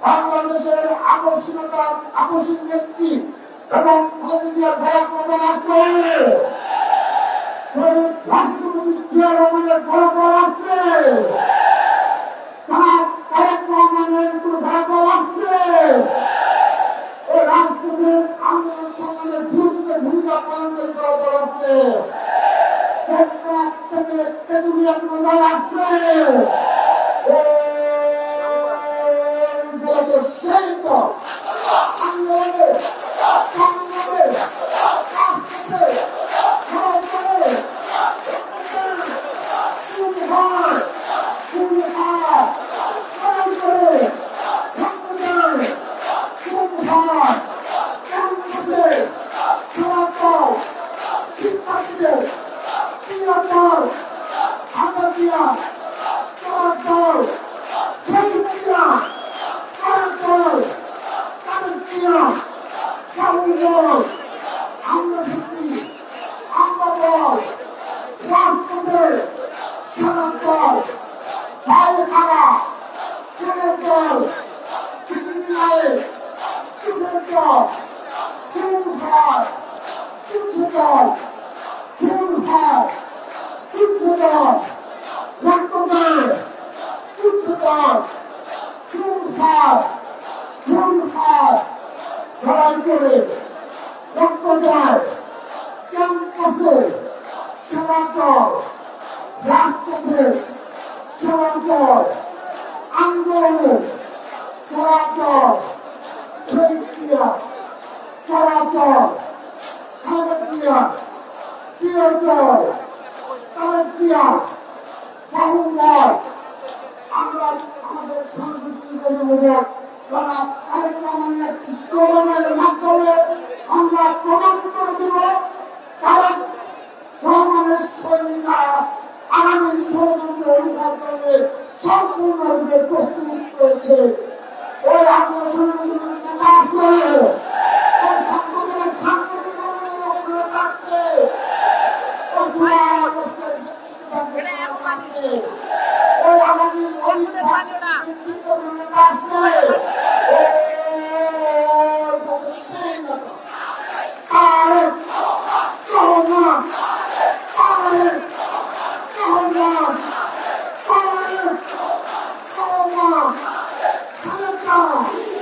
বাংলাদেশের আকস্মিক ব্যক্তি এবং খালেদা জিয়ার আসতে হবে। শহীদ রাষ্ট্রপতি জিয়া রহমানের ঘোষণা আসছে, তারেক রহমানের ঘোষণা আসছে। ওই রাষ্ট্রপতির আন্দোলন সংগ্রামের বিরুদ্ধে ভূমিকা পালনকারী দল আসছে, থেকে তেঁতুলিয়া দল আসছে। সেই দল আন্দোলনে আমরা সত্যি আমরা বল রাষ্ট্রপতির সমাজ দল ভাই খারা চুলের দল দল চুলের দল চুল ভাই চুল দল চুল ভাই চুল দল রক্ত দল চুল দল চুল ভাই চুল ভাই লড়াই করে রক্ত যায় ক্যাম্পাসে সমান্তর রাজপথের সমান্তর আন্দোলনে চলাচল শহীদ চলাচল খালেদা প্রিয়জয় খালেদা বাহুবল আমরা আমাদের সংস্কৃতির অভিভাবক যারা তারেক রহমানের স্লোগানের মাধ্যমে আমরা প্রমাণ করে দেব তারা সমানের সৈনিকরা আগামী ষড়যন্ত্র অনুভব করবে সম্পূর্ণরূপে প্রস্তুত রয়েছে। ওই আন্দোলনের বিরুদ্ধে আসছে ওই ছাত্রদের সাংগঠনিক থাকছে ওই আগামী আসছে Oh,